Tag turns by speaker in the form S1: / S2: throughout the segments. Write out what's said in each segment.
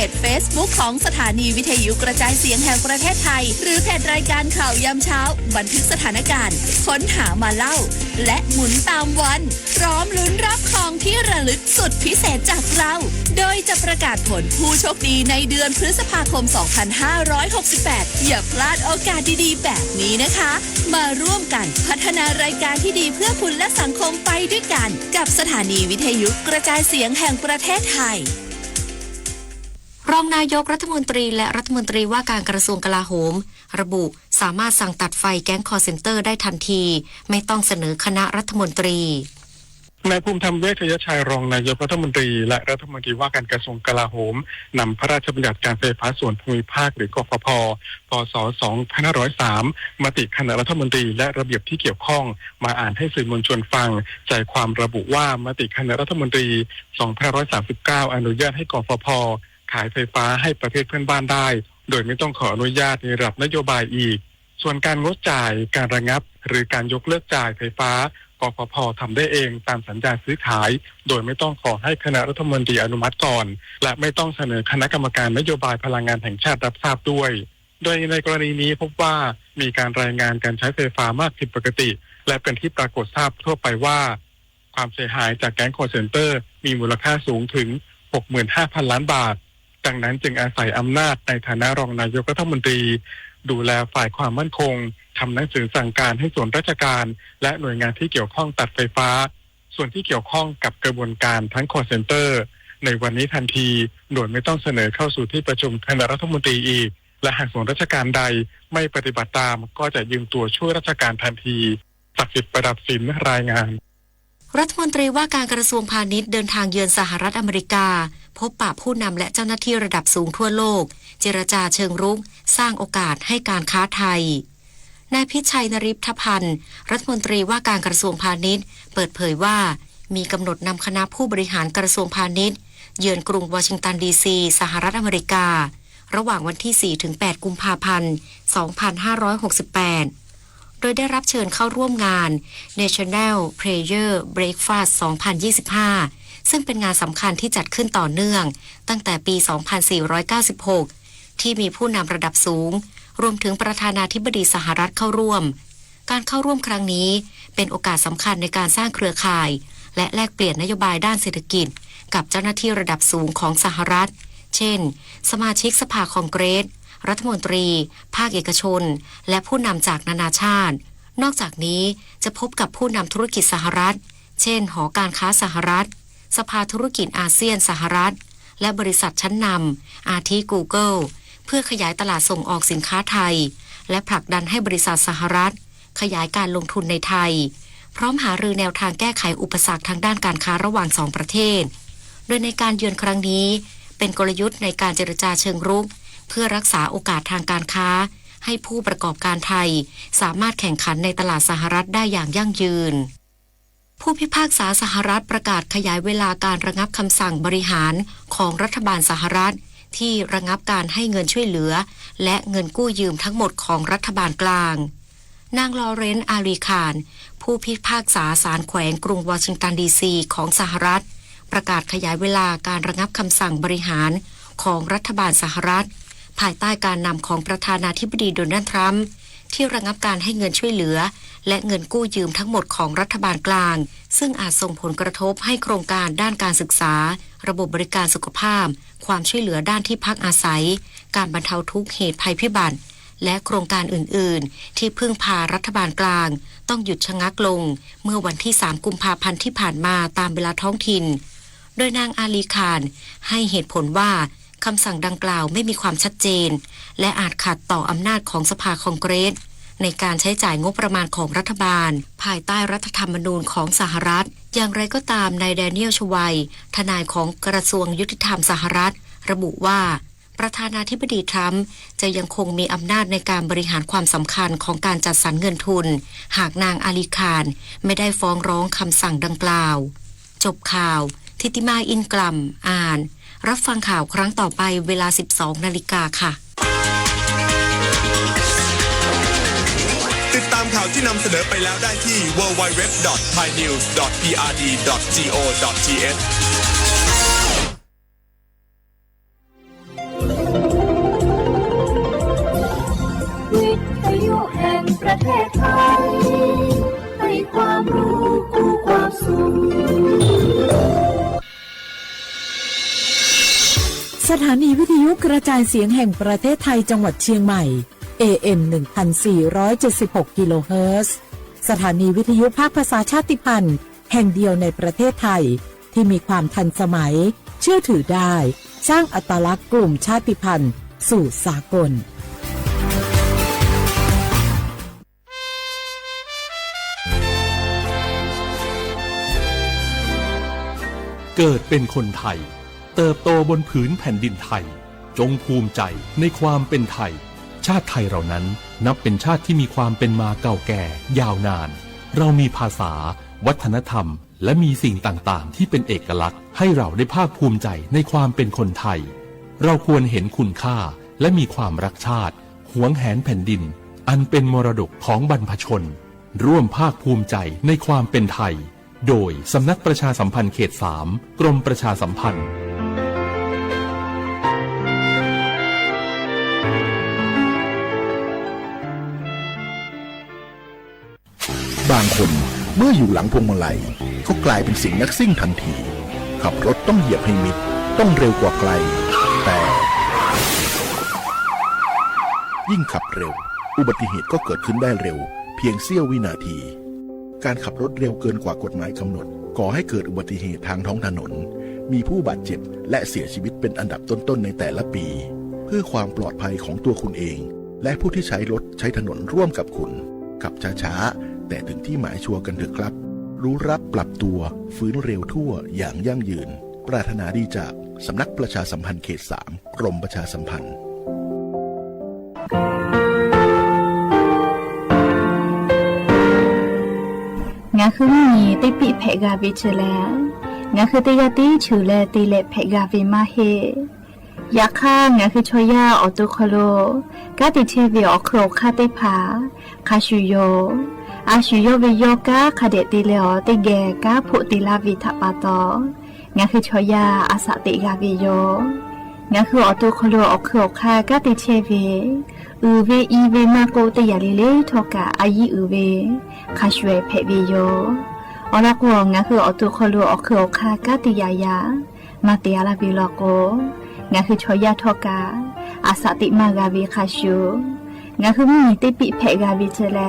S1: จ Facebook ของสถานีวิทยุกระจายเสียงแห่งประเทศไทยหรือเพจรายการข่าวยามเช้าบันทึกสถานการณ์ค้นหามาเล่าและหมุนตามวันพร้อมลุ้นรับของที่ระลึกสุดพิเศษจากเราโดยจะประกาศผลผู้โชคดีในเดือนพฤษภาคม 2568 อย่าพลาดโอกาสดีๆแบบนี้นะคะมาร่วมกันพัฒนารายการที่ดีเพื่อคุณและสังคมไปด้วยกันกับสถานีวิทยุกระจายเสียงแห่งประเทศไทย
S2: รองนายกรัฐมนตรีและรัฐมนตรีว่าการกระทรวงกลาโหมระบุสามารถสั่งตัดไฟแก๊งคอร์เซ็นเตอร์ได้ทันทีไม่ต้องเสนอคณะรัฐมนตรี
S3: นายภูมิธรรมเวชยชัยรองนายกรัฐมนตรีและรัฐมนตรีว่าการกระทรวงกลาโหมนำพระราชบัญญัติการไฟฟ้าส่วนภูมิภาคหรือกฟผ.พ.ศ. 2503มติคณะรัฐมนตรีและระเบียบที่เกี่ยวข้องมาอ่านให้สื่อมวลชนฟังใจความระบุว่ามติคณะรัฐมนตรี 2539 อนุญาตให้กฟผ.ขายไฟฟ้าให้ประเทศเพื่อนบ้านได้โดยไม่ต้องขออนุญาตในระดับนโยบายอีกส่วนการงดจ่ายการระงับหรือการยกเลิกจ่ายไฟฟ้ากฟผ.ทำได้เองตามสัญญาซื้อขายโดยไม่ต้องขอให้คณะรัฐมนตรีอนุมัติก่อนและไม่ต้องเสนอคณะกรรมการนโยบายพลังงานแห่งชาติรับทราบด้วยโดยในกรณีนี้พบว่ามีการรายงานการใช้ไฟฟ้ามากผิดปกติและเป็นที่ปรากฏทราบทั่วไปว่าความเสียหายจากแก๊งคอลเซ็นเตอร์มีมูลค่าสูงถึง 65,000 ล้านบาทดังนั้นจึงอาศัยอำนาจในฐานะรองนายกรัฐมนตรีดูแลฝ่ายความมั่นคงทำหนังสือสั่งการให้ส่วนราชการและหน่วยงานที่เกี่ยวข้องตัดไฟฟ้าส่วนที่เกี่ยวข้องกับกระบวนการทั้ง call center ในวันนี้ทันทีโดยไม่ต้องเสนอเข้าสู่ที่ประชุมคณะรัฐมนตรีอีกและหากส่วนราชการใดไม่ปฏิบัติตามก็จะยืมตัวช่วยราชการทันทีศักดิ์สิทธิ์ประดับสินรายงาน
S2: รัฐมนตรีว่าการกระทรวงพาณิชย์เดินทางเยือนสหรัฐอเมริกาพบปะผู้นำและเจ้าหน้าที่ระดับสูงทั่วโลกเจรจาเชิงรุกสร้างโอกาสให้การค้าไทยนายพิชัยนฤทธพันธ์รัฐมนตรีว่าการกระทรวงพาณิชย์เปิดเผยว่ามีกำหนดนำคณะผู้บริหารกระทรวงพาณิชย์เยือนกรุงวอชิงตันดีซีสหรัฐอเมริการะหว่างวันที่ 4-8 กุมภาพันธ์ 2568 โดยได้รับเชิญเข้าร่วมงาน National Prayer Breakfast 2025 ซึ่งเป็นงานสำคัญที่จัดขึ้นต่อเนื่องตั้งแต่ปี 2496 ที่มีผู้นำระดับสูงรวมถึงประธานาธิบดีสหรัฐเข้าร่วมการเข้าร่วมครั้งนี้เป็นโอกาสสำคัญในการสร้างเครือข่ายและแลกเปลี่ยนนโยบายด้านเศรษฐกิจกับเจ้าหน้าที่ระดับสูงของสหรัฐเช่นสมาชิกสภาคองเกรสรัฐมนตรีภาคเอกชนและผู้นำจากนานาชาตินอกจากนี้จะพบกับผู้นำธุรกิจสหรัฐเช่นหอการค้าสหรัฐสภาธุรกิจอาเซียนสหรัฐและบริษัทชั้นนำอาทิ Google เพื่อขยายตลาดส่งออกสินค้าไทยและผลักดันให้บริษัทสหรัฐขยายการลงทุนในไทยพร้อมหารือแนวทางแก้ไขอุปสรรคทางด้านการค้าระหว่างสองประเทศโดยในการเยือนครั้งนี้เป็นกลยุทธ์ในการเจรจาเชิงรุกเพื่อรักษาโอกาสทางการค้าให้ผู้ประกอบการไทยสามารถแข่งขันในตลาดสหรัฐได้อย่างยั่งยืนผู้พิพากษาสหรัฐประกาศขยายเวลาการระงับคำสั่งบริหารของรัฐบาลสหรัฐที่ระงับการให้เงินช่วยเหลือและเงินกู้ยืมทั้งหมดของรัฐบาลกลางนางลอเรนซ์ อารีคานผู้พิพากษาศาลแขวงกรุงวอชิงตันดีซีของสหรัฐประกาศขยายเวลาการระงับคำสั่งบริหารของรัฐบาลสหรัฐภายใต้การนำของประธานาธิบดีโดนัลด์ทรัมป์ที่ระงับการให้เงินช่วยเหลือและเงินกู้ยืมทั้งหมดของรัฐบาลกลางซึ่งอาจส่งผลกระทบให้โครงการด้านการศึกษาระบบบริการสุขภาพความช่วยเหลือด้านที่พักอาศัยการบรรเทาทุกข์เหตุภัยพิบัติและโครงการอื่นๆที่พึ่งพารัฐบาลกลางต้องหยุดชะงักลงเมื่อวันที่ 3 กุมภาพันธ์ที่ผ่านมาตามเวลาท้องถิ่นโดยนางอาลีคานให้เหตุผลว่าคำสั่งดังกล่าวไม่มีความชัดเจนและอาจขัดต่ออำนาจของสภาคองเกรสในการใช้จ่ายงบประมาณของรัฐบาลภายใต้รัฐธรรมนูญของสหรัฐอย่างไรก็ตามนายแดเนียล ชวัยทนายของกระทรวงยุติธรรมสหรัฐระบุว่าประธานาธิบดีทรัมป์จะยังคงมีอำนาจในการบริหารความสำคัญของการจัดสรรเงินทุนหากนางอาลีคานไม่ได้ฟ้องร้องคำสั่งดังกล่าวจบข่าวทิติมาอินกลัมอ่านรับฟังข่าวครั้งต่อไปเวลา 12 นาฬิกาค่ะ
S4: ติดตามข่าวที่นำเสนอไปแล้วได้ที่ www.thainews.prd.go.th
S5: สถานีวิทยุกระจายเสียงแห่งประเทศไทยจังหวัดเชียงใหม่ AM 1476 กิโลเฮิรตซ์สถานีวิทยุภาคภาษาชาติพันธุ์แห่งเดียวในประเทศไทยที่มีความทันสมัยเชื่อถือได้สร้างอัตลักษณ์กลุ่มชาติพันธุ์สู่สากล
S6: เกิดเป็นคนไทยเติบโตบนผืนแผ่นดินไทยจงภูมิใจในความเป็นไทยชาติไทยเรานั้นนับเป็นชาติที่มีความเป็นมาเก่าแก่ยาวนานเรามีภาษาวัฒนธรรมและมีสิ่งต่างๆที่เป็นเอกลักษณ์ให้เราได้ภาคภูมิใจในความเป็นคนไทยเราควรเห็นคุณค่าและมีความรักชาติหวงแหนแผ่นดินอันเป็นมรดกของบรรพชนร่วมภาคภูมิใจในความเป็นไทยโดยสำนักประชาสัมพันธ์เขต 3 กรมประชาสัมพันธ์
S7: บางคนเมื่ออยู่หลังพวงมาลัยก็กลายเป็นสิ่งนักซิ่งทันทีขับรถต้องเหยียบให้มิดต้องเร็วกว่าไกลแต่ยิ่งขับเร็วอุบัติเหตุก็เกิดขึ้นได้เร็วเพียงเสี้ยววินาทีการขับรถเร็วเกินกว่ากฎหมายกำหนดก่อให้เกิดอุบัติเหตุทางท้องถนนมีผู้บาดเจ็บและเสียชีวิตเป็นอันดับต้นๆในแต่ละปีเพื่อความปลอดภัยของตัวคุณเองและผู้ที่ใช้รถใช้ถนนร่วมกับคุณขับช้าๆแต่ถึงที่หมายชัวร์กันเถอะครับรู้รับปรับตัวฟื้นเร็วทั่วอย่างยั่งยืนปรารถนาดีจากสำนักประชาสัมพันธ์เขต 3 กรมประชาสัมพันธ์
S8: งาคือมีติปิเพกาวิชแลงาคือติยาติชูแลติเลเพกาวิมาเฮยาค่างาคือชอยาออตุคโลกาติเชวิออโครคาติผาคาชุโยอาชุโยวิโยกาคาเดติเลอติแกกาโพติลาวิทปาตองาคือชอยาอาสติกาวิโยงาคือออตุคโลออโครคากาติเชวิอูเวอีเวมาโกติยาลิเลทอกาอายีอูเวคาชเวเพวิโยอลาโกงาคือออตุคโลออโครคากาติยายามาติยาลาบิโลโกงาคือชอยาทอกาอาสติมากาวิคาชูงาคือมีติปิเพกาวิเจแล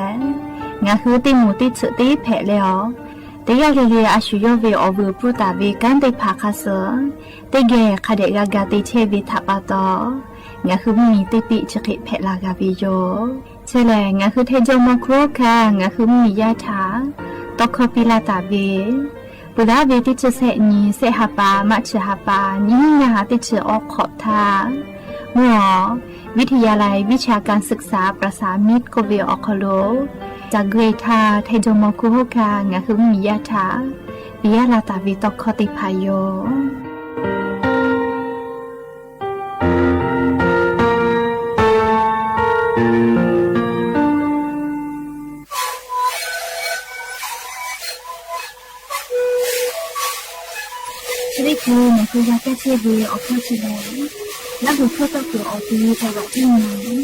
S8: งาคือติมูติสุติเพเลอติยาลิเลอาชุโยเวอบูปุตาเวกันติภาคาเสติเกคาเดกากาติเชวิทัปาตองาคือมีติปิจกิเพลากาวิโยเชแลงาคือเทจมโครคางาคือมียาถาตอคปิลาตาเวปุดาเวติเจเสนีเสหปามัชหปานิงาติเจออกขอบทาหมอวิทยาลัยวิชาการศึกษาประสานมิตรโกเวออคโลจากเกรทาเทจมโครคางาคือมียาถาปิยาลาตาเวตอคติพายโยคือมันคือยาแก้เชื้อเวออกมาชิลแล้วหัวข้อต่อคือออกดีแต่ว่าที่นี้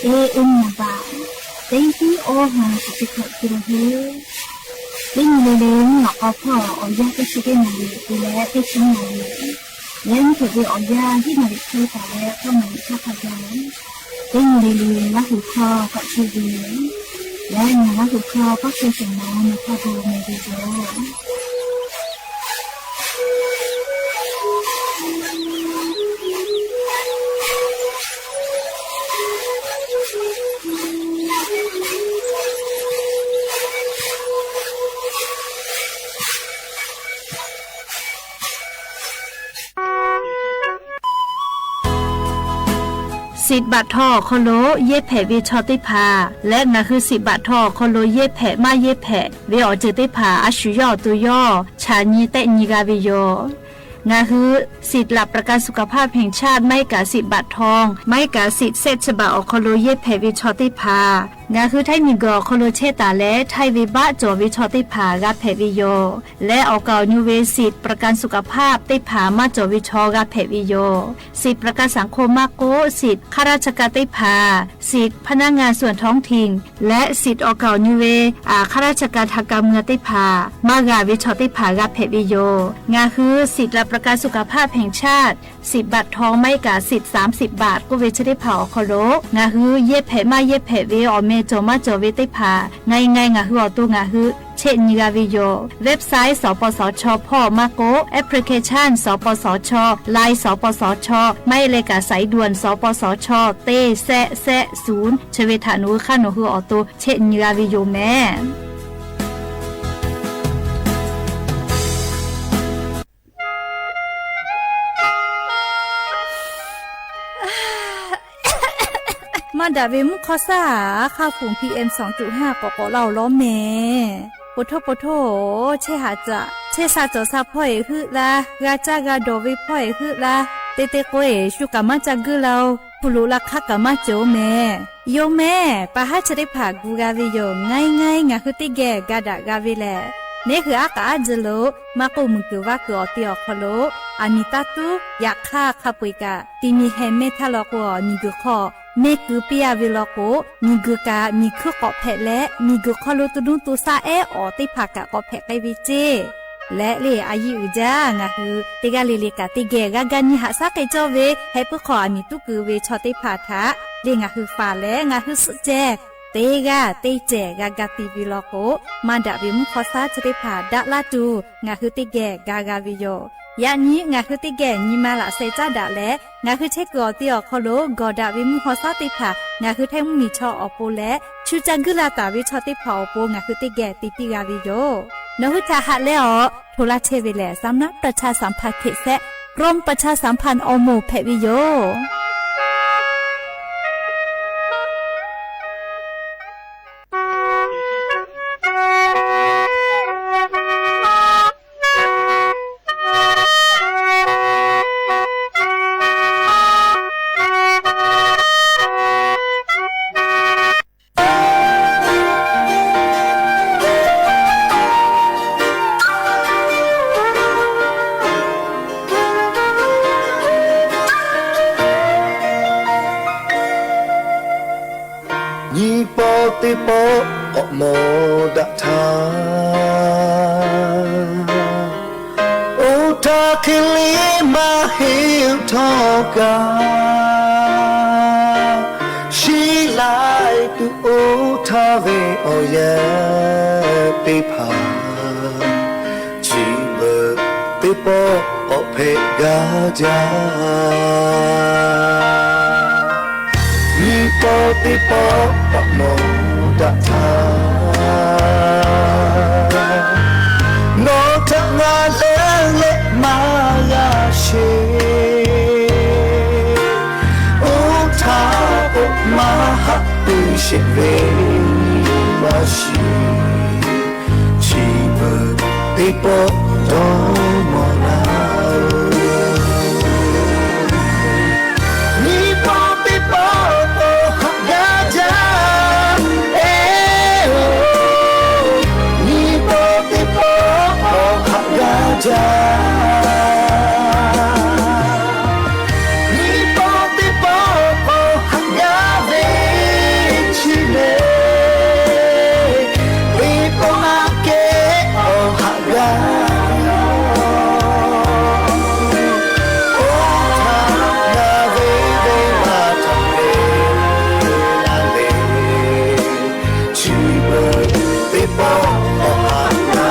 S8: เอ็มนาบาเต็งที่โอหาสุดที่เขาคือเฮเล่นเล่นหลอกเอาพ่อเอายาแก้เชื้อมาดูแลแก้เชื้อมาเล่นถือว่าเอายาที่มาดิคือแต่แล้วก็มันชอบพยายามเล่นเล่นแล้วหัวข้อก็เชื้อเวอแล้วหัวข้อก็คือสิ่งนั้นในข้อดูในวิดีโอสิบบาททอคโลเย็บแผลวิชอติพาและนั่นคือ10 บาททอคโลเย็บแผลมาเย็บแผลวิออจิติพาอาชุยอตุยอชาญีเตญิกาวิโยนั่นคือสิทธิหลักประกันสุขภาพแห่งชาติไม่กะ10 บาททองไม่กะสิทธิเศษฉบับอคโลเย็บแผลวิชอติพา งาคือไทยมีกอโคโลเชตาและไทยวิบะจอวิชอติผากาเพวิโยและเอาเก่านิเวสิตประกันสุขภาพติผามาจอวิชอกาเพวิโยสิทธิประกันสังคมมาโกสิทธิข้าราชการติผาสิทธิพนักงานส่วนท้องถิ่นและสิทธิเอาเก่านิเวข้าราชการทางการเมืองติผามากาวิชอติผากาเพวิโยงาคือสิทธิรับประกันสุขภาพแห่งชาติสิทธิบัตรทองไม่กาสิทธิ30 บาทก็เวชได้ผาอคโลงาคือเย็บแผลมาเย็บแผลเวอเมโจมาโจเวติผาไงงาคืออตัวงาคือเช่นนิกาวิโยเว็บไซต์สปสชพ่อมาโกแอปพลิเคชันสปสชไลน์สปสชไม่เลยกาสายด่วนสปสชเต้แซะ0ชเวทานุข้าหนูคืออตัวเช่นนิกาวิโยแม่มาดาเวมุคอซ่าค่าฝุ่น PM 2.5 กอเหล่าล้อแม่ปโทเชหาจะเชซาจอซาพ่อยคือละกาจากาโดวิพ่อยคือละเตโกเอชุกามาจากือเราปุลุลักคักกามาโจแม่โยแม่ปะหาจะได้ผากูกาวิโยง่ายงาคือติแกกาดากาวิแลนี่คืออากาศโลมากูมึงคือว่ากูอติอคโลอานิตาตุอยากฆ่าขับปุยกะตีมีแฮเมทาลอกวมีกุขอเมกุปิยาวิลโกมีกุกามีคือเกาะแพะและมีกุขอโลตุนุตุซาเออติภากะเกาะแพะไกวิเจและเลอายุจางะคือติกาเลกะติเกกะกันนิหะซาไกจอเวให้ปุขออานิตุกุเวชอติภาทะเลงะคือฟาและงะคือสุเจเตกาเตเจกากาติวิลโกมาดาวิมุขอซาชติภาดะลาตูงะคือติเกกากาวิโยยานี้งาคือติแก่ညီမလာစေကြတာလဲငါคือเช็คกอติอขอโลกอดาวิมุขอซาติผางาคือไทมุมีชออโปและชูจังกุลาตาวิชอติผาอโปงาคือติแก่ติปิกาวิโยนหุทาหะและอโทรเชเวแลสำนักประชาสัมพันธ์เขตแซะกรมประชาสัมพันธ์อโมเพวิโย
S9: ติโปอโมดะทาโอทาคิลิมาฮิวทอกาชีไลตุโอทาเวโอเยติภาชีเบติโปอเพกาจาติโปปะโมดะทาโนทังาเลเลมายาเชอุทาอุมาหะตุเชเวมาชิชีเบติโปโตโมนาจานิโปติโปโอหังยาเวชิเลวิโปมาเกโอหังยาโอหังยาเวเวมาทำเลลาเลชิเบติโปโอหังยา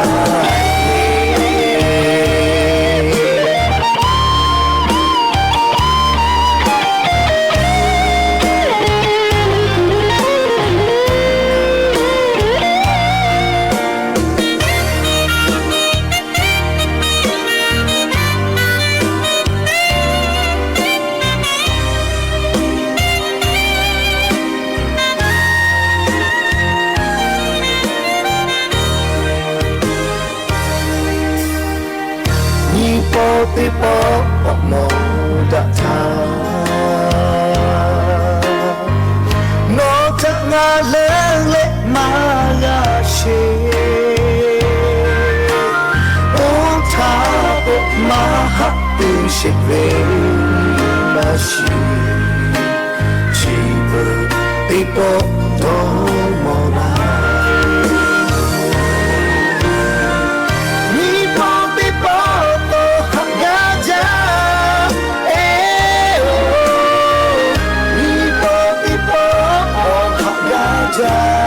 S9: ติโปอโมดะทาโนทังาเล chích về mà chỉ bờ đi bộ đó mò lại đi bộ tô khắp gà cha đi bộ khắp gà cha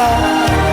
S9: Yeah.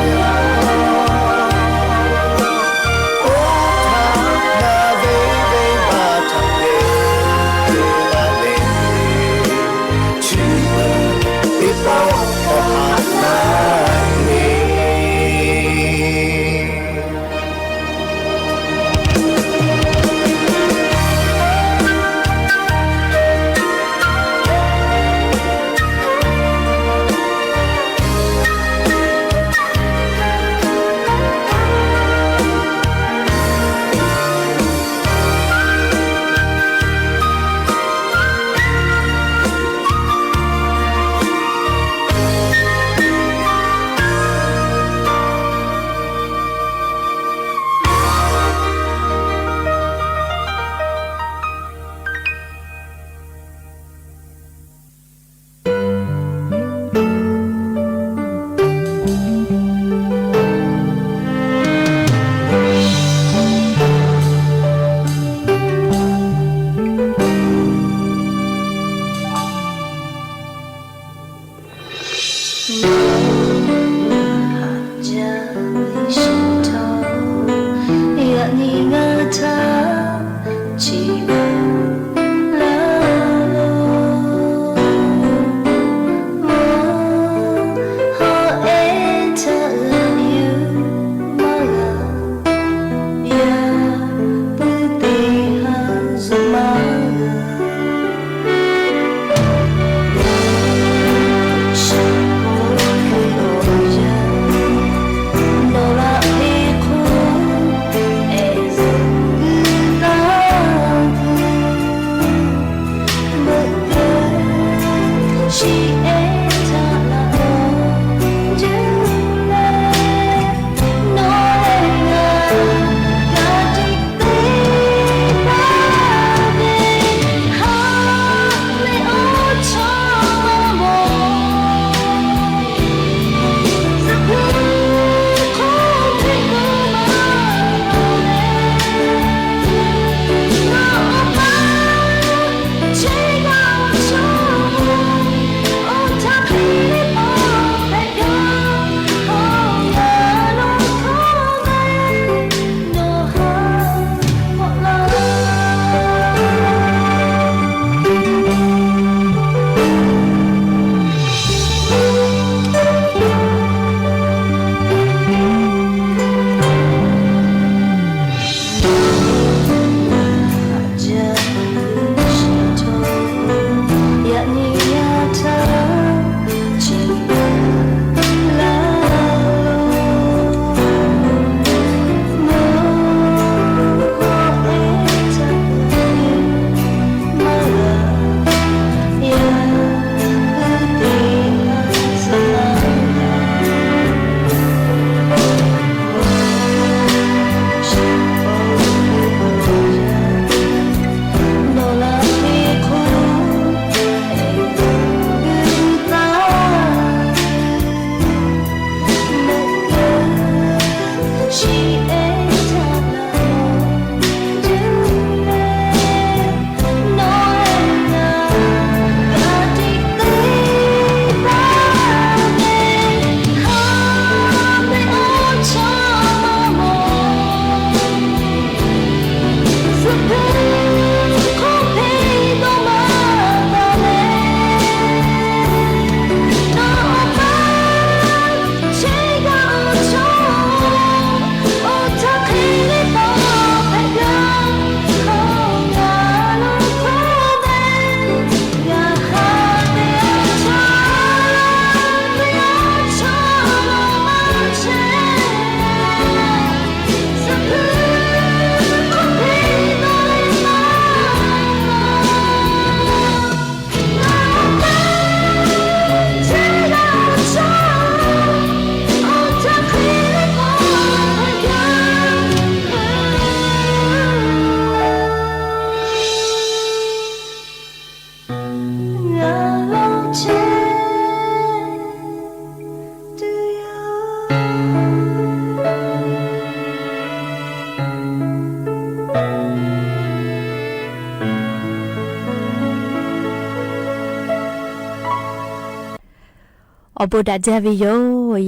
S8: อบูดาจาวิโย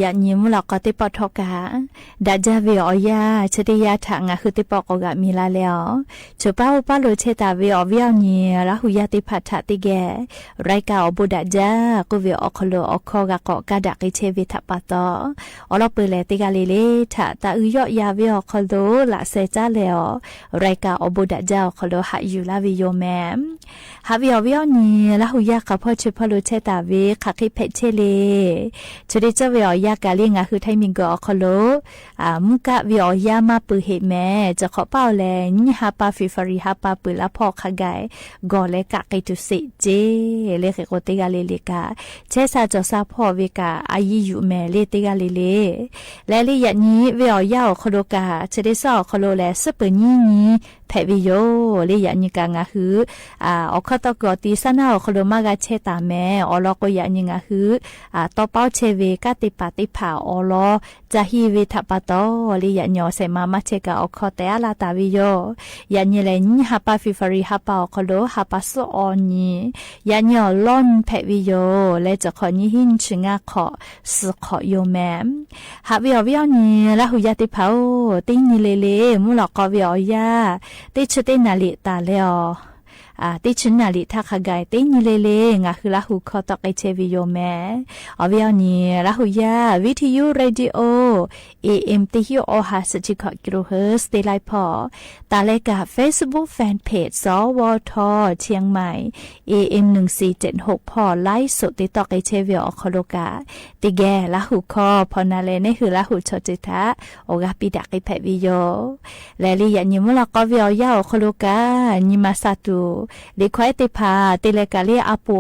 S8: ยานิมุลกอติปอทอกาดาจาวิโอยาชติยาทางาคือติปอกกะมีลาแล้วจูป้าอุปาโลเชตาวิโอวิโอนีละหุยาติพัทธติแกไรกาอบูดาจากูวิโอคโลอคอกะกอกะดักอิเชวิทัปปะตออลอเปเลติกาเลเลทะตาอุยอยาวิโอคโลละเซจาแล้วไรกาอบูดาจาคโลหะยูลาวิโยแมมฮาวิโอวิโอนีละหุยากะพอจูพาโลเชตาวิคาคิเพเชเลชดิจวิโอยากาลิงาคือไทมิงกอคโลมุกะวิโอยามาปือเหแม่จะขอเป้าแลนฮาปาฟิฟาริฮาปาปือละพอขกายกอเลกะกิตุสิเจเลเขโกติกาเลเลกาเชซาจอซาพอเวกาอายิยุแม่เลติกาเลเลและลิยะนี้วิโอยาคโลกาชดิซอคโลแลสเปญีนี้แพวิโยลิยะนี้กางาคืออคตกอติสนาคโลมากาเชตาแม่อลอกยะนี้งาคือตอเป้าเชเวกาติปาติผาอลอจะฮีเวทัปปะตอลิยะญอเสมามาเชกาอคเตอาลาตาวิโยยะนี้เลนฮาปาฟิฟาริฮาปาอคโลฮาปาโซออนียะญอลอนแพวิโยและจะขอนี้หินชงาขอสขอโยแมมฮาวิโอวิโอนีละหุยาติเผาตินีเลเลมุลกอวิโอยาติชตินาลิตาเลอติชนาลิทักขกายตินีเลงาคือละหุคอตอกไอเชวิโยแมอวิโอนีละหุยาวิทยุเรดิโอ AM ติฮิโอหาสจิกกิโลเฮิรตซ์เตไลพอตาเลกา Facebook Fanpage สวทเชียงใหม่ AM 1476พอไลฟ์สดติตอกไอเชวิโอคโลกาติแกละหุคอพอนาเลเนคือละหุชจิตะโอกาปิดักไอแพวิโยและลิยานิมุลกอวิโอยาโอคโลกานิมาซาตุลิควายติพาติเลกาลีอาปู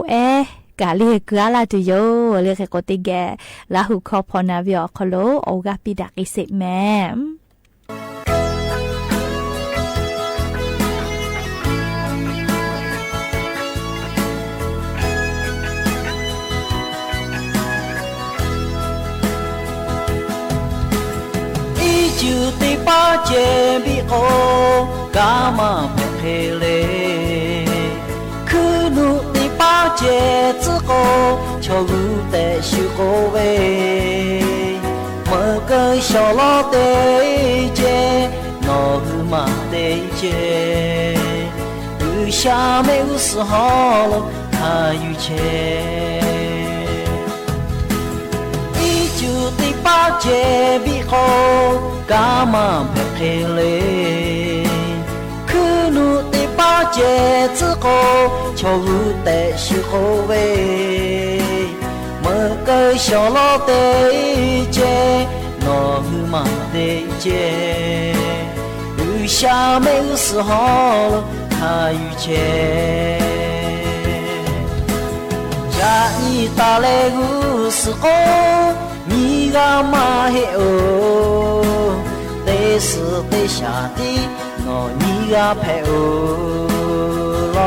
S8: กาลีเกลาลาตุโยเลเกโกติแกลาหุคอพอนาวิโอคโลโอกาปิดักอิเซแม
S10: จูติปาเจบิโอกามาเพเลคือนุติปาเจ自个求无得修个位么个小老得接脑子嘛得接有下没有时好了他有钱ติปาเจบิโอกามาเพเลคือนุติปาเจ自个求无得修个位么个小老得接脑子嘛得接有下没有时好了他有钱家你打来个时候你个马嘿哦，得是得下的，我你个配哦咯，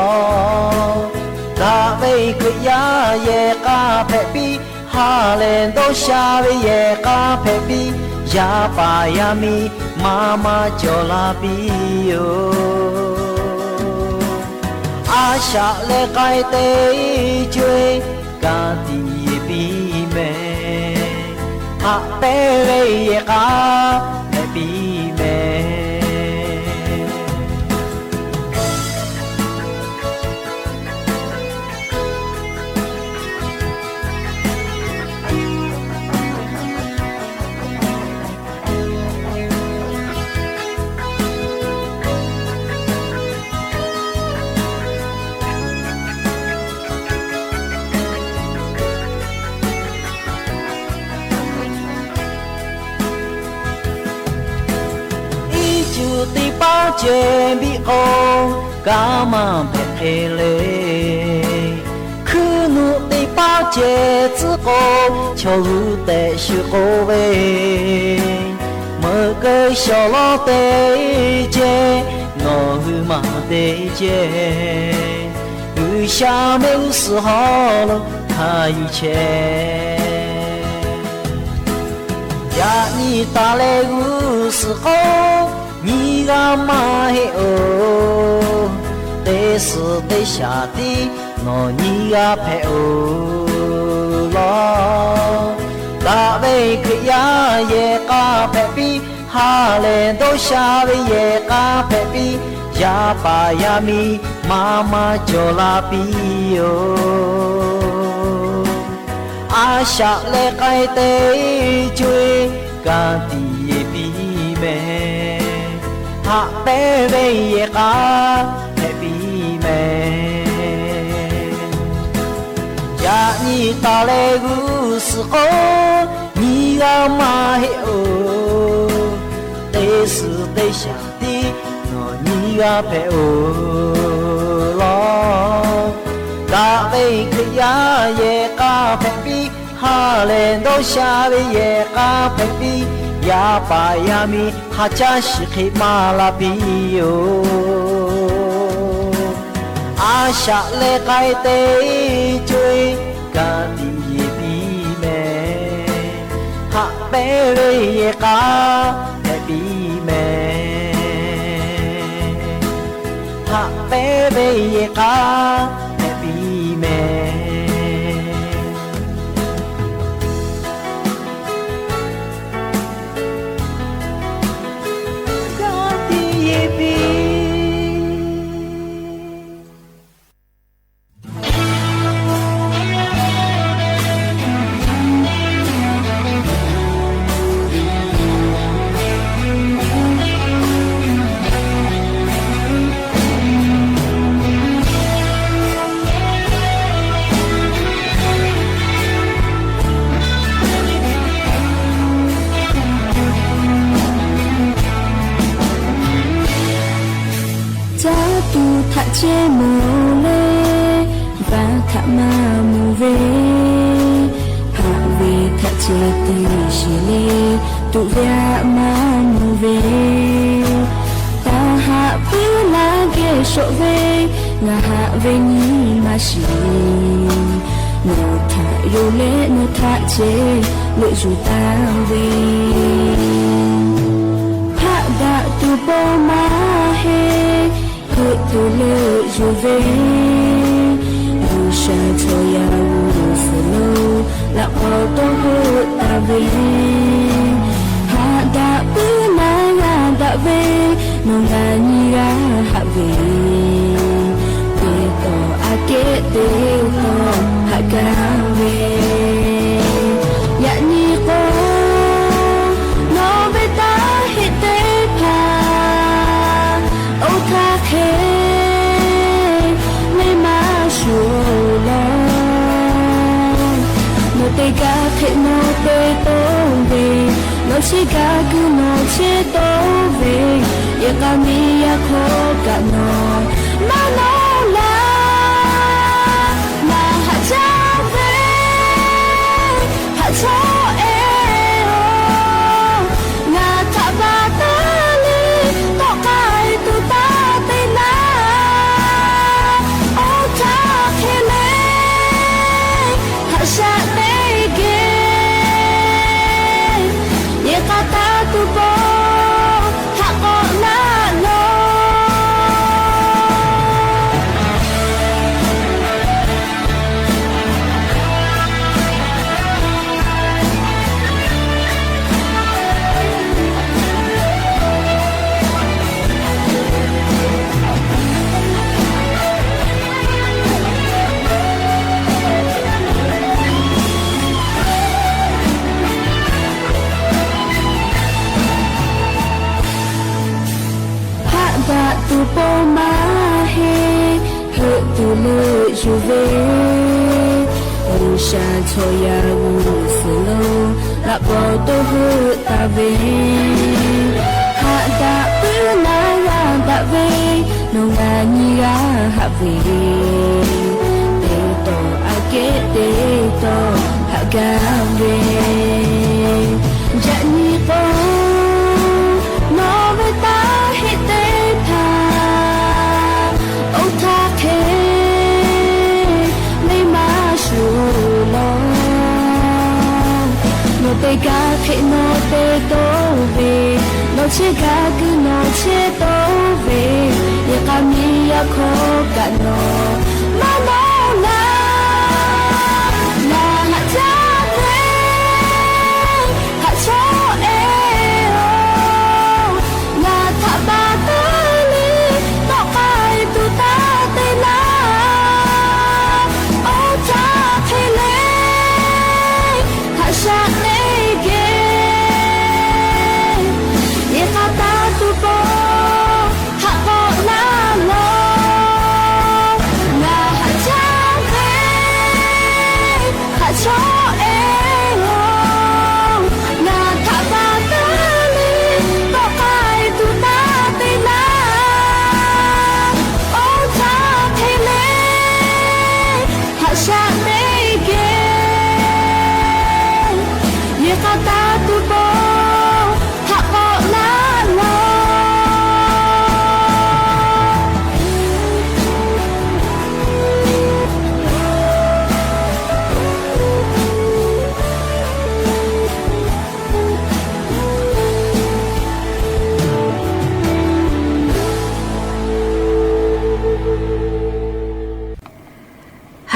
S10: 大卫个呀也个配比，哈连都下位也个配比，呀爸呀咪妈妈叫拉比哟，阿下来该得追，家的比美。阿贝维耶嘎贝比梅。ติปาเจบิโอกามาเพเลคือนุติปาเจ自个求得修个位么个小老得接我嘛得接有下没有时好了他有钱呀你打来个时候你个马嘿哦，得是得下的，我你个配哦咯。တာဘေခရရဲ့ကားဖက်ပြီးဟာလေတို့ရှာဘေရဲ့ကားဖက်ပြီးရပါရမီမာမကြော်လာပြီးယောအာရှာလေကိုင်တဲ့ကျွေးကန်တီပြီးမယ်ဟာပဲဘေရဲ့ကားဖက်ပြီးမယ်ယာနီတာလေကူစကောညီကမဟေအိုတေစတေရှာတီနော်ညီကဖဲအိုလောဒါဘေခရရဲ့ကာဖက်ပြီးဟာလေတော့ရှာရဲ့ကာဖက်ပြီးရပါရမီဟာချရှိခိမာလာပြီးယောအာရှာလေကိုင်တဲ့ကျွေးကန်တီပြီးမယ်ဟာပဲရဲ့ကာဖက်ပြီးမယ်ဟာပဲရဲ့ကာဖက်ပြီးမယ်
S8: che mo le va kha ma mu ve ha ve kha che ti shi le tu via ma mu ve ta ha pu la ge sho ve na ha ve ni ma shi no tha yo le no tha che lo ju ta ve ha da tu po ma he tu le je vais du château ya ou solo la porte ta ve ha da pina ya da ve non la ni ra ha ve te to a ke te to ha ka ve ya ni ko no ve ta he te pa o ta ke no te ga ke no te to ve no chi ga ku no che to ve ya ka mi ya kho ka no ma no la ma ha cha ve ha cha e o na ta ba ta li to kai tu ta te na o ta ke le ha sha tu po ha ko na lo tu po ma he he tu le je vais au château ya ou solo la porte ta ve ha da pina ya da ve no ga ni ga ha ve te to a ke te to ha ga ve ja ni po no ve ta he te no te ga ke no te to ve no che ga ku no che to ve ya ka mi ya kho ka no ma no la la la cha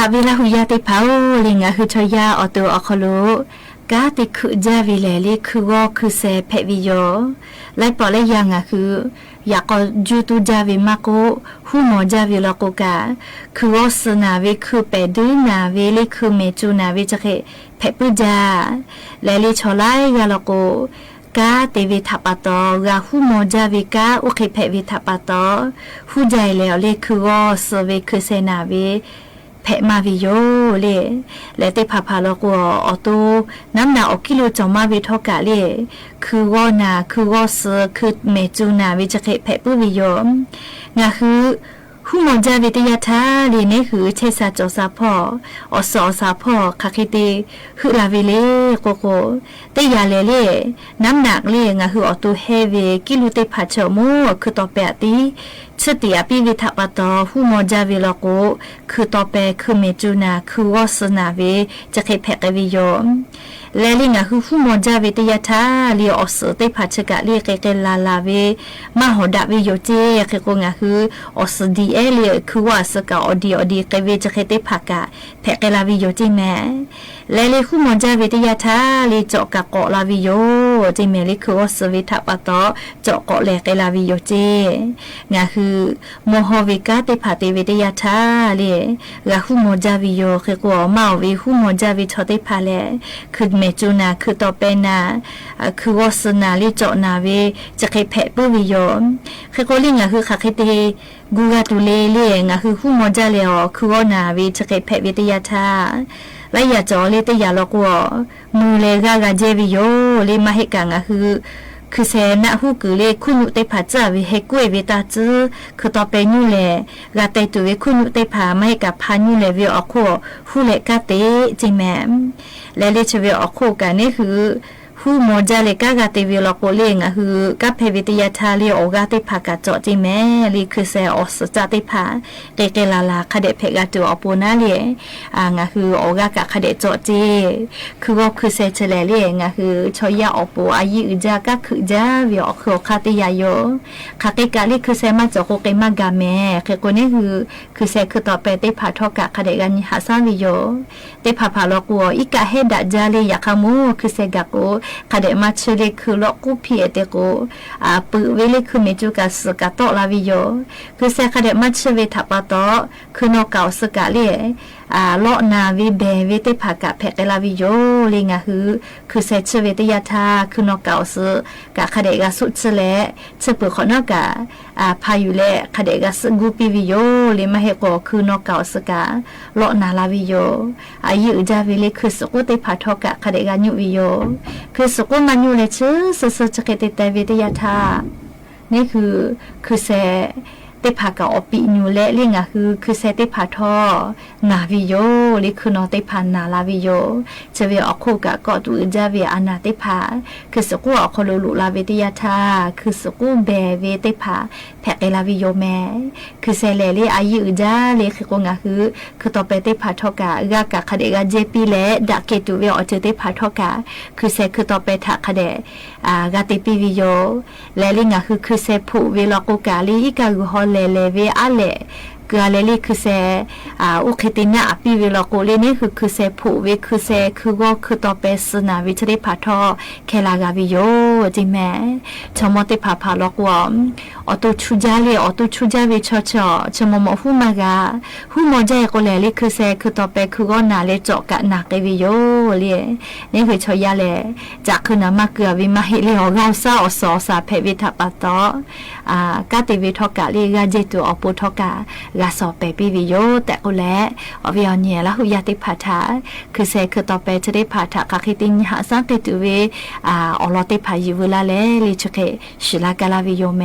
S8: าเวลาหุยาติพาวลิงาคือชอยาออตัวอคโลกาติคือจาวิเลลิคือวอคือเซเพวิโยไลปอเลยังาคืออยากจูตูจาวิมาโกหูมอจาวิลโกกาคือวอสนาวิคือเปดูนาวิลิคือเมจูนาวิจะเคเพปุจาเลลิชอไลกาลโกกาเตวิทัปตอกาหูมอจาวิกาโอเคเพวิทัปตอหูใจแล้วเลคือวอสเวคือเซนาวิเพมาวิโยเลและเตพาพาลกัวออโตน้ำหนักอกิโลจอมาวิทอกะเลคือวอนาคือวอสคือเมจูนาวิจะเคเพปุวิโยงาคือหูมอจาวิทยาทาลีนี่คือเชซาจอซาพออสอซาพอคาคิเตคือลาวิเลโกโกเตยาเลน้ำหนักเลงาคือออโตเฮเวกิโลเตพาเชโมคือต่อแปะตีสติอภิวิทปตอหูมอจาวิลโกคือต่อไปคือเมจูนาคือวอสนาเวจะเคเพกวิโยและลิงาคือหูมอจาวิทยาทาลีออสเตพาชกะลีเกเกลาลาเวมาหอดาวิโยเจเคโกงาคือออสดีเอลีคือว่าสกาอดีเกเวจะเคเตพากะเพกลาวิโยเจแมและลิหูมอจาวิทยาทาลีเจาะกะเกาะลาวิโยเจเมลิคือวอสวิทปตอเจาะเกาะเลเกลาวิโยเจงาคือโมโหวิกาเตพาเตวิทยาทาเลกะหูโมจาวิโยเคกัวมาวิหูโมจาวิทอเตพาเลคือเมจูนาคือต่อไปนาคือวอสนาลิจอนาเวจะเคเพปุวิโยเคกัวลิงะคือคาเคเตกูกาตุเลเลงะคือหูโมจาเลอคือวอนาเวจะเคเพวิทยาทาและอย่าจอเลเตยาลกัวมูเลกากาเจวิโยเลมาเฮกังะคือเซนะฮูกุเลคุนุเตผาจาวิเฮกุเอเวตาจือคือต่อไปนูเลกาเตตุเวคุนุเตผาไม่กับพานูเลวิออโคฮูเลกาเตจิแมมและเลชเวออโคกันนี่คือหูโมจาเลกากาเตวิลโกเลงะคือกับเพวิทยาทาเลโอกาเตผากาจอจิแมลีคือเซออสจาเตผาเกเกลาลาคเดเพกาตัวอโปนาเลงะคือโอกากะคเดจอจีคือว่าคือเซเชเลเลงะคือชอยาอโปอายิอุจากะคือจาวิออโคคาเตยาโยคาเตกาเลคือเซมาจอโกเกมากาเมเคโกนี่คือเซคือต่อไปเตผาทอกะคเดกันหาซาวิโยเตผาพาลกัวอิกะเฮดะจาเลยาคามูคือเซกะโกคาเดมาเชเลคือลอกูพีเอเตโกปืเวเลคือเมจูกาสกาโตลาวิโยคือเซคาเดมาเชเวทัปโตคือนอกาสกาเลลอนาวิเบเวเตผากะเพกลาวิโยเลงะคือเซเชเวตยาทาคือนอกาสกะคาเดกาสุดเชเลเชเปขอนอกาพายุเลคาเดกาสกูปิวิโยเลมาเฮโกคือนอกาสกาลอนาลาวิโยอายุจาวิเลคือสกุเตผาทอกะคาเดกาญุวิโยคือสกุมันอยู่ในชื่อสสจะเกตเตวิทยาทานี่คือเซเตผากะอปิญูและเรียงคือเซเตผาทอนาวิโยลิคือนอเตผานาลาวิโยจะเวอโคกะกอตุจาเวอนาเตผาคือสกุอโคโลลุลาวิทยาทาคือสกุเบเวเตผาแพกลาวิโยแมคือเซเลเลอายุจาเลคือกงคือต่อไปเตผาทอกะกะกะคเดกะเจปีและดะเกตุเวอเจเตผาทอกะคือเซคือต่อไปทะคเดกะเตปิวิโยและลิงคือเซผูเวลโกกะลิอิกะกุฮอเลเวอะเลกาเลลีคือเซอุคตินะปีเวลโกเลนี่คือเซผูเวคือเซคือก็คือต่อไปสนาวิชเรพาทอเคลากาวิโยจิแมชมอติพาพาลกวอมอตุชุจาเลอตุชุจาวิชอชมมอหูมากาหูมอใจโกเลลีคือเซคือต่อไปคือก็นาเลเจาะกะนักวิโยเลนี่คือชอยาเลจากคือนามาเกือวิมาฮิเลอราซาอสอสาเพวิทัปตอกาติวิทอกะเลกาเจตุอปุทอกะลาสอเปปีวิโยแต่ก็แล้วอวิอเนียละหุยาติพาทาคือเซคือต่อไปจะได้พาทาคาคิตินหาสังเกตุเวอลอติพายิวลาเลลิชเคชิลากาลาวิโยแม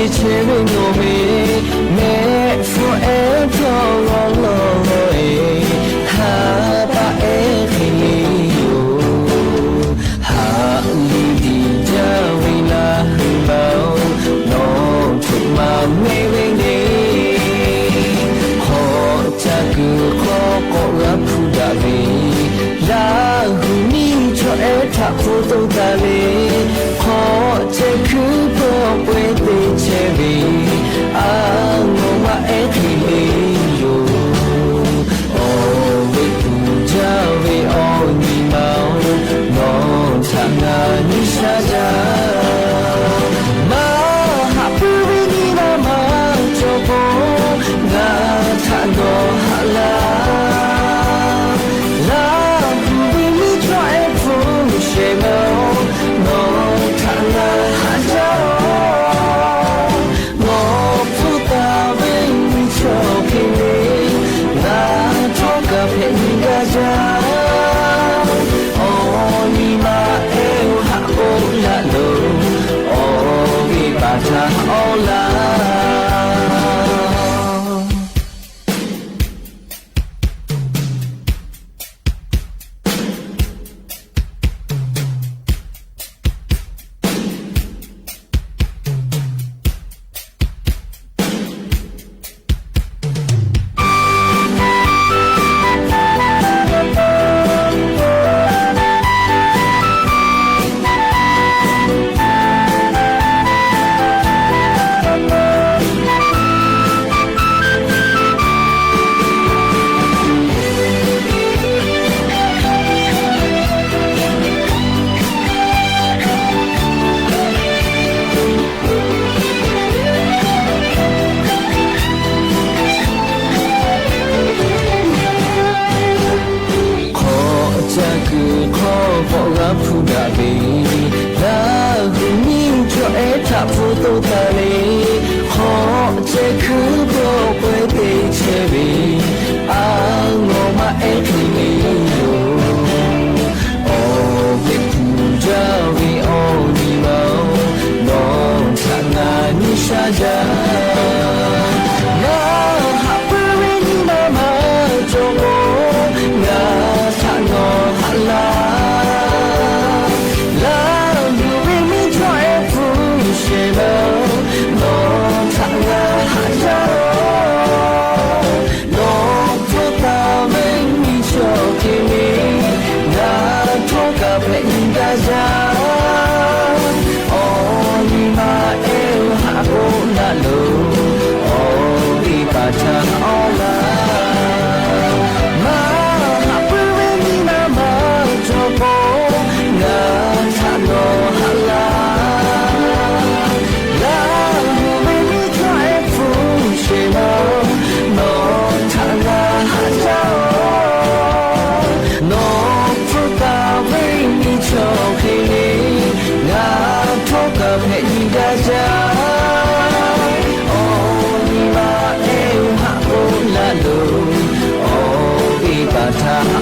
S10: cherry no me forever alone ha ba e khili yo ha li di ja we la ba no to ma me we ni ho cha ku ko ko ra phu da ve la hu ni cho e tha phu to da le ho che ku po pwe te che vi a ngo ma e thi le yo o we tu ja we o ni ma no cha na ni sha ja ma ha pu vi ni na ma cho po na tha no ha la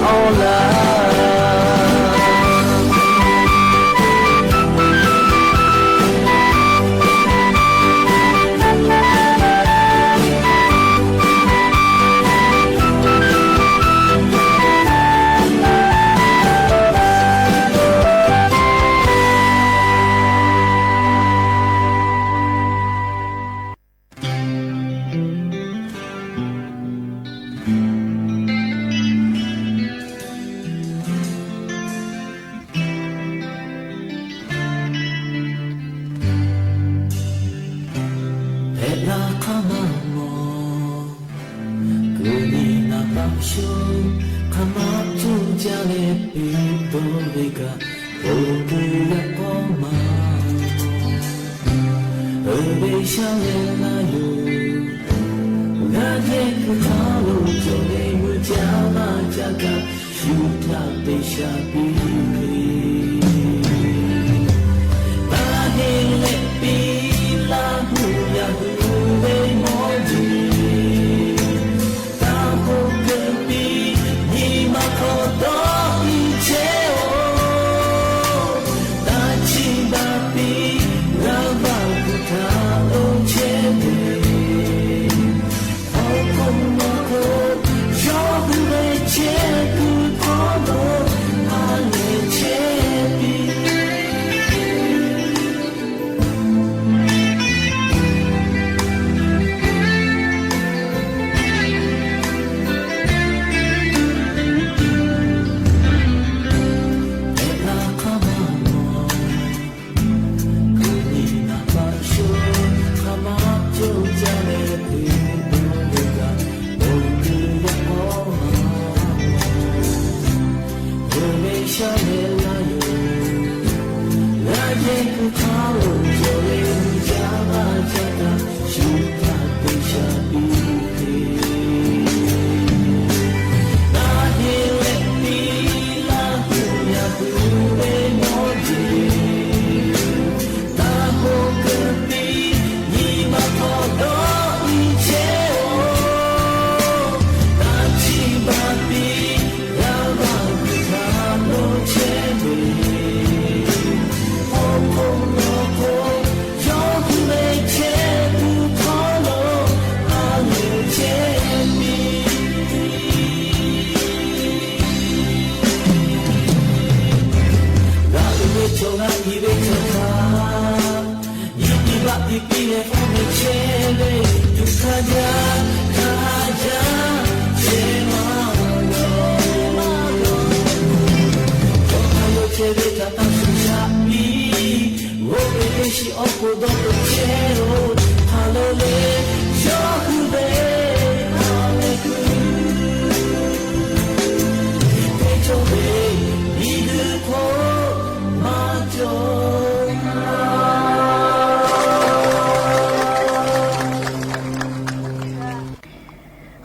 S11: Oh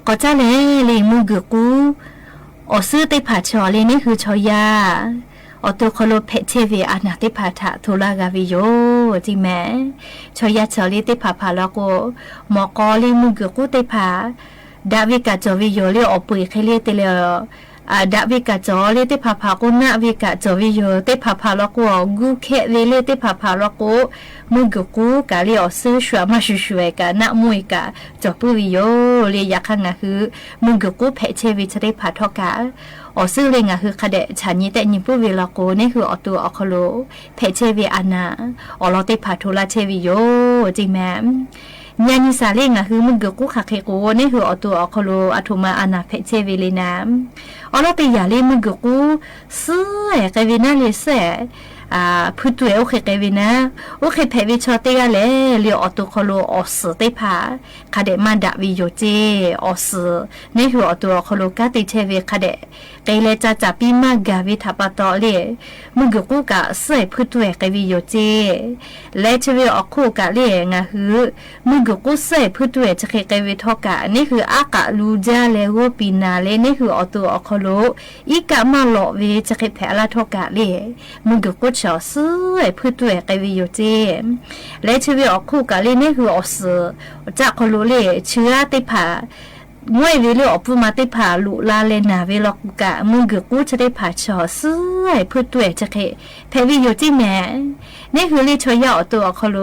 S8: ก็จะเลยมือเกือกูอซื้อได้ผ่าชอเลยนี่คือชอยาอตัวคโลเพเชเวอานาได้ผ่าถาทุลากาวิโยจริงไหมชอยาชอเลยได้ผ่าแล้วก็หมอกอเลยมือเกือกูได้ผ่าดาวิกาจอวิโยเลยอปุยเคลียเตเลยดาวิกาจอเลยได้ผ่ากูนาวิกาจอวิโยได้ผ่าแล้วก็กูเคเลยได้ผ่าแล้วก็มือเกือกูกาเลยอซื้อชัวมาชัวกาหน้ามวยกาจอปุวิโยเลยอยากข้างน่ะคือมือเกือกูเพเชวิจะได้ผ่าทอกาซื้อเลยงะคือคาเดฉันนี่แต่ยิปุวิลาโกนี่คือตัวอคโลเพเชวิอานาเราได้ผ่าทุลาเชวิโยจริงไหมญาณิสาเลงะคือมึงเกือกูขักเคโกนี่คือตัวอคโลอัตุมาอานาเพเชวิลีน้ำเราไปอย่าเล่มึงเกือกูเสื้อเกวินาเลเสพูดตัวโอเคเกวินะโอเคเพวิชอติกาเลเลียวตัวคโลอสได้ผ่าคาเดมันดาวิโยเจอสนี่คือตัวคโลกาติเชวิคาเดเกเลจะจับปีมากาวิทัปตอเลมึงเกือกูกะเสื้อพูดตัวเกวิโยเจและเชวิอคูกะเลงะคือมึงเกือกูเสื้อพูดตัวจะเกวิทอกะนี่คืออากาลูจาเลโกปีนาเลนี่คือตัวคโลอีกะมาหลอเวจะเกเพลาทอกะเลมึงเกือกูชอซื้อพูดตัวเกวิโยเจและเชวิอคูกะเลนี่คืออสจากคโลเลเชื้อติผ่างวยวิลอปูมาติผ่าลุลาเลนาเวลกุกะมึงเกือกูจะได้ผ่าชอซื้อพูดตัวจะเกเพวิโยจิแม่นี่คือลิชอยอตัวคโล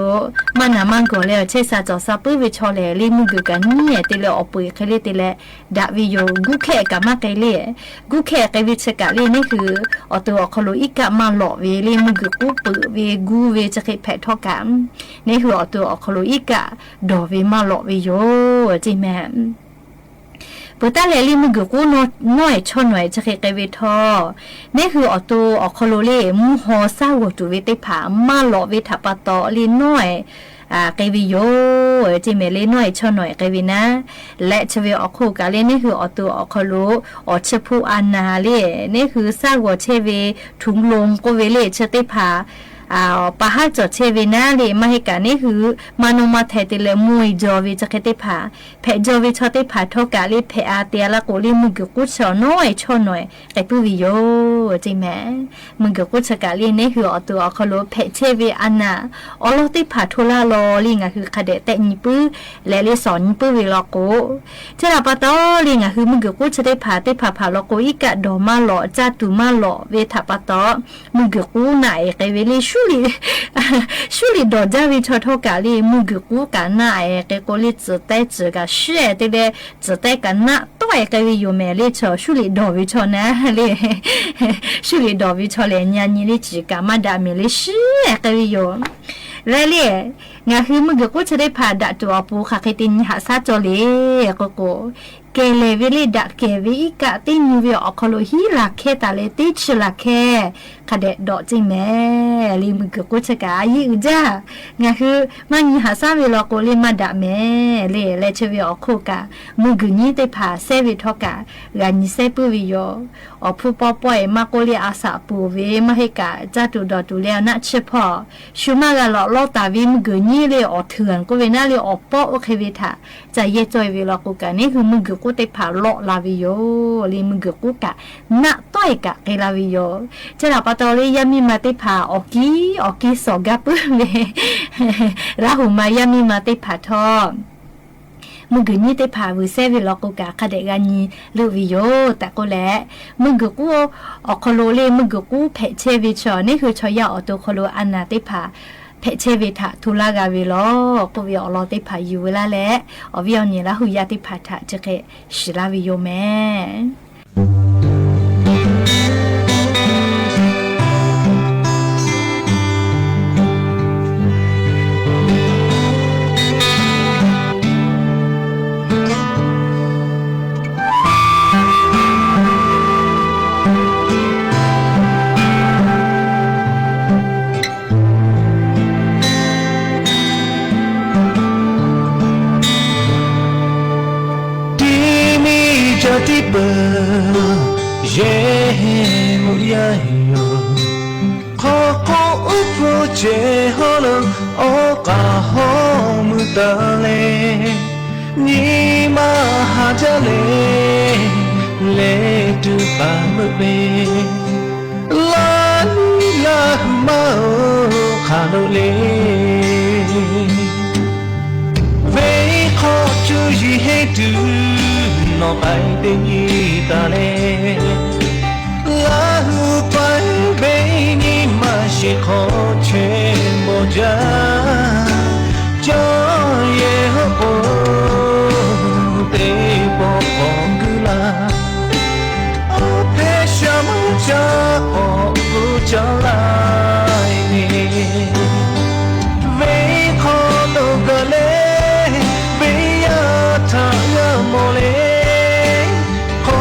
S8: มันนามันก็แล้วเชซาจอซาปืวิชอเลลิมึงเกือกันเนี่ยติเลอปุยเคเลติเลดาวิโยกูแค่กะมาไกเลกูแค่ไกวิชกะเลนี่คือตัวคโลอีกะมาหลอเวลิมึงเกือกูปืเวกูเวจะเกแพทอกามนี่คือตัวคโลอีกะดอเวมาหลอเวโยจิแม่ปุตตะเลลิมึงเกือกูน้อยชนหน่อยจะเกเวทอนี่คือตัวคโลเลมูฮอซาวตุเวติผามาหลอเวทัปตอลีน้อยเกวิโยจิเมเลน้อยชนหน่อยเกวินะและชเวอคูกาเลนี่คือตัวคโลเชพูอานาเลนี่คือซาวเชเวถุงลงโกเวเลเชติผาปะฮะจดเชวินาเลมาให้กันนี่คือมานุมาเทติเลมวยจอวิจะเกติผาเพจอวิชอติผาทอกาลิเพอาเตียละโกลิมึงกุชอน้อยชอหน่อยแต่ปุวิโยจริงไหมมึงกุชกาลินี่คือตัวคโลเพเชวิอานาอลติผาทุลาโลลิงะคือคาเดแต่ญิปุและลิสอนปุวิลโกเจลาปะตอลิงะคือมึงกุชได้ผาติผาผาลโกอีกะดอมาหลอจาตุมาหลอเวทัปตอมึงกุไหนเกเวลิชูลีดอจาวิชอทอกาลีมุกกูกันน่ะเกโกลิจะได้จะกะเชื่อได้เลยจะได้กันน่ะตัวเกวิโยเมลิชอชูลีดอวิชอนะเลยชูลีดอวิชอเลยญาณิลิจิกามาดามิลิเชื่อเกวิโยแล้วเลยงาคือมึงกูจะได้ผ่าดัดตัวปูค่ะเคตินหาซาจอเลโกเกเลวิลิดักเกวิกะตินิวิอคโลฮีลาเคตาเลติชลาเคคาเดดอจิแม่ลิมึงกูจะกายิอุจ้างาคือมันหาซาวิลโกลิมาดาแม่เลชวิอโคกะมึงนี่ได้ผ่าเซวิทอกะกานิเซปุวิโยอผู้ปอป่อยมาโกลิอาสาปูเวมาให้กะจาตุดอตุแล้วนะเฉพาะชูมากะลอตาวิมึงนี่เลยอเถื่อนก็เวน่าเลยอปอโอเควิทาจะเยจอยวิลโกกะนี่คือมึงกูได้ผ่าโลลาวิโยลิมึงกูกะน่ะต้อยกะเกลาวิโยเจ้าปะตอลียามีมาได้ผ่าออกีสอกับเลยราหูมายามีมาได้ผ่าทอมึงกูนี่ได้ผ่าวิเซวิลกูกะคาเดกานีลูวิโยแต่ก็แล้วมึงกูออกโคโลเลมึงกูเพเชวิชอนี่คือชอยาตัวโคโลอันนาได้ผ่าเพเชวิทะทุลากาวิโลปวิอลอติพายูเวลาและอวิอนี่ละหุยาติพาทะจะเกชิลาวิโยแม่
S10: ti bờ ye mu ya yo khó khó ước vô chế hô lưng ô cả hô mu ta lê ni ma ha cha lê tu ba mu be la ma kha lo lê về khó chú gì hết tu nó bay đến như ta lê la hu bay bên như mà sẽ khó trên bộ giá cho ye ho bo te bo bong gu la o pe sha mu cha o bu cha lai ni ve kho lo ga le ve ya tha ya mo le kho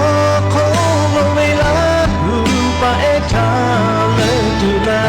S10: kho lo ve la hu pa e tha le tu la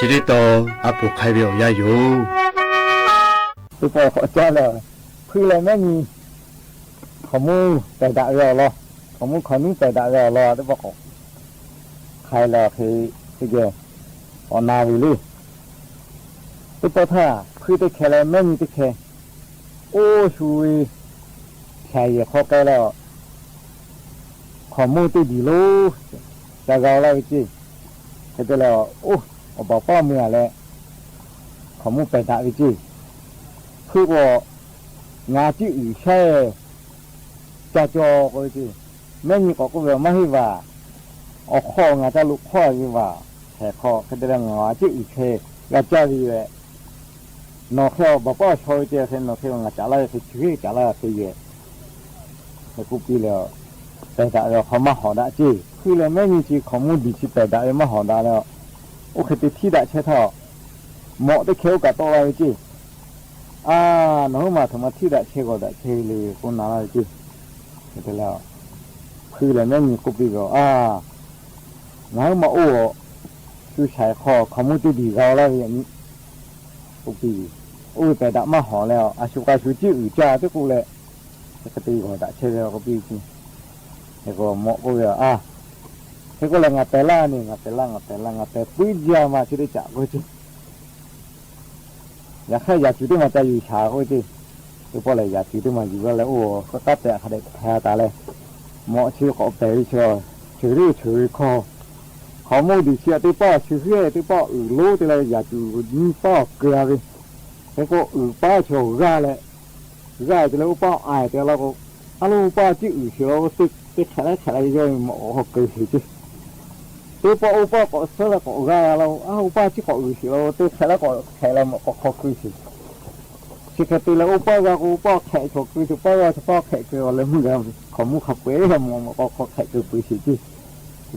S11: chỉ đi tàu áp buộc hai biểu gia dụ
S12: tôi bỏ họ cha là khi là mấy nhỉ không mua tài đại rồi lo không mua không tài đại rồi lo tôi bỏ hay là cái gì họ nào đi luôn tôi bỏ thà khi tôi khai là mấy nhỉ tôi khai ô chui khai gì khó cái là không mua tôi đi luôn ra rồi là cái gì thế tôi là ô ở bảoป้อมือแหละเขามุ่งไปด่าวิจิคือว่างาจิอีแช่จะจอก็วิจิแม่นี่ก็แบบไม่ให้ว่าเอาข้องาจะลุกข้อที่ว่าแค่ข้อคือเรื่องงาจิอีแช่อยากจะดีเลยนอกจากbảoป้อช่วยเจ้าเส้นนอกจากงาจะอะไรคือชีวิตจะอะไรคือเยอะแต่กูปีแล้วไปด่าเราเขามาหอด่าจิคือเลยแม่นี่จีเขามุ่งดีที่ไปด่ามาหอด่าแล้วโอเคติดที่ได้ใช่ท่อเหมาะได้เขียวกับตัวอะไรจีน้องมาทำมาที่ได้เชื่อก็ได้เชื่อเลยคนนั้นอะไรจีเสร็จแล้วคืออะไรไม่มีกุบิก็น้องมาโอ้คือใช้คอเขาไม่ได้ดีเราแล้วอย่างนี้กุบิโอ้แต่ดับมาหอแล้วอาชุกาชุจิอื่นจ้าที่กูเลยปกติก็ได้เชื่อแล้วกุบิจีแล้วก็เหมาะก็เลยthế có là ngặt té la này ngặt té la ngặt téปุ้ยgià mà chỉ để chả có chứ อยากให้อยากอยู่ที่มาจะอยู่ช้าเขาดิตัวพ่อเลยอยากอยู่ที่มาอยู่แล้วโอ้ก็ตัดแต่เขาได้แพ้ตาเลยเหมาะชื่อเขาไปเชียวชื่อชื่อคอเขาโมดีเชียตัวพ่อชื่อเฮียตัวพ่อรู้ตัวเลยอยากอยู่นี่พ่อเกลือเลยแล้วก็พ่อโชว์ร่าเลยร่าจะแล้วพ่ออายแต่เราก็ฮัลโหลพ่อชื่อเชียวติดแค่ไหนยังเหมาะเขาเกลือสิตัวพ่อก็เสือก็ร่าเราพ่อชื่อเขาเชียวติดแค่แล้วก็แค่เราก็เขาเกลือสิสิแค่ตัวแล้วพ่อแค่เขาเกลือตัวพ่อแค่เกลือเลยมึงเขามุขเขาเป๋เขามองเขาแค่เกลือไปสิจี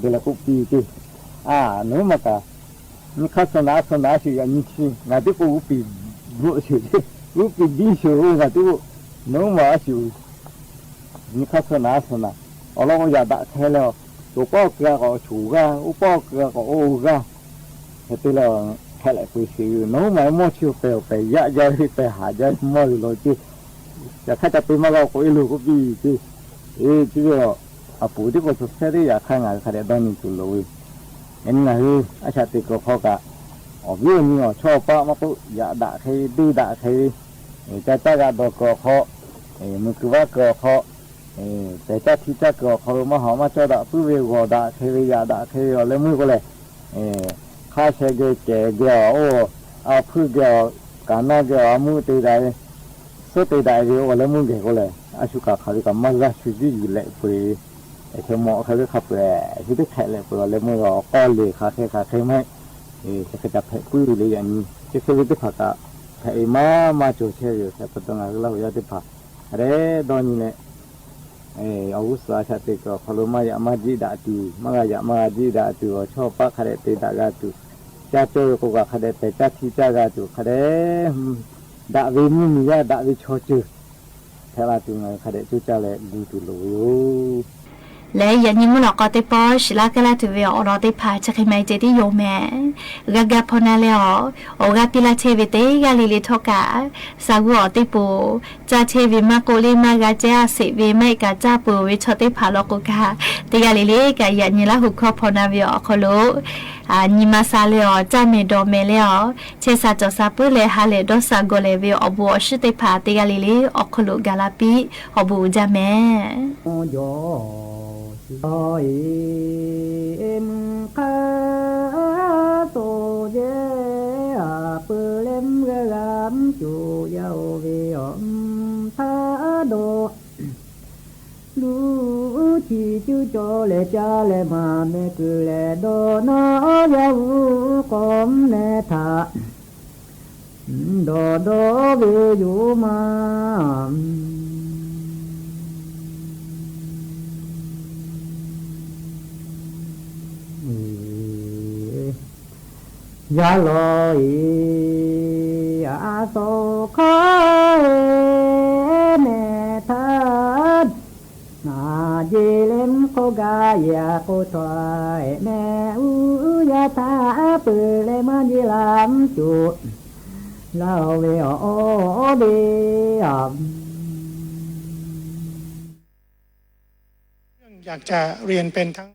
S12: ตัวแล้วก็ปีจีนู้นมาตานี่ข้าสนาสิอย่างนี้สิงานที่กูปีบุสิกูปีดีสิงานที่กูนู้นมาสินี่ข้าสนาเราก็อยากได้แค่แล้วตัวพ่อเกลือก็ชูก้าพ่อเกลือก็โอ้ก้าแต่ตัวแล้วแค่ไหนไปสินู้นมามั่วชิวไปยะไปหามั่วเลยจีจะข้าจะไปมาเราก็อีลูกก็ปีจีที่ว่าปู่ที่กูสุดแท้ที่อยากข้างงานเขาได้ด้านนี้ตัวเลยเอ็นไงอาชาติก็เขากะวิวนี่ชอบป้ามาปุ๊อยากด่าใครดื้อด่าใครจะกะดอกก็เขามือคือว่าก็เขาแต่จะที่จะก็เขามาหามาจะด่าปุ๊เวก็ด่าใครอยากด่าใครแล้วมือก็เลยข้าเชยแก่เกี่ยวเอาพื้นเกี่ยวการน่าเกี่ยวมือตีได้สุดตีได้เดียวแล้วมือเกี่ยวก็เลยอาชุกะเขาจะมาละชุดอยู่แหละไปเชื่อหมอเขาจะขับแหล่ที่ได้แข่เลยเปล่าเลยเมื่อเราก้อนเลยขาแค่ไม่จะจับแผลปื้อเลยอย่างนี้จะเคยได้ผ่าตัดแผลมาโจเชื่ออยู่แต่ปัจจุบันเราอยากได้ผ่าเร่ตอนนี้เนี่ยอาวุธสาชาติก็พลุมาอยากมาจีดาตูมาอยากมาจีดาตูชอบปักขาเดติดากาตูจ้าโจ้ก็ขาเดแต่จ้าที่จ้ากาตูขาเดดาวิมุมียาดาวิชอจูแถวตูไงขาเดจูจ้าเลยดูตูโล
S8: และอย่างนี้มันหลอกก็ได้ปอชลากลาถือว่าเราได้พาจะให้ไม่เจดีโยแม่กะพอนาเลอโอกาปิลาเทวิเตกาลิลิทอกาสาวอติปูจะเทวิมาโกเลมากาเจาสิวิไม่กาจ้าปูวิชอติพาลอกกาติกาลิลิกาอย่างนี้ละหุกพอนาวิอคโลนิมาซาเลอจาเมโดเมเลอเชซาจอซาปุเลฮาเลดอซาโกเลวิอบัวชิติพาติกาลิลิอคโลกาลาปิอบูจาเม
S10: oi em ca to je a pu lem ga gam chu yao vi om tha do lu chi chu cho le cha le ma me ku le do no ya vu kom ne tha do vi yu ma ya lo a so kho ne tha na je lem ko ga ya ko thai ne u ya tha pu le ma ji lam chu lao ve o de
S13: อยากจะเรียนเป็นทั้ง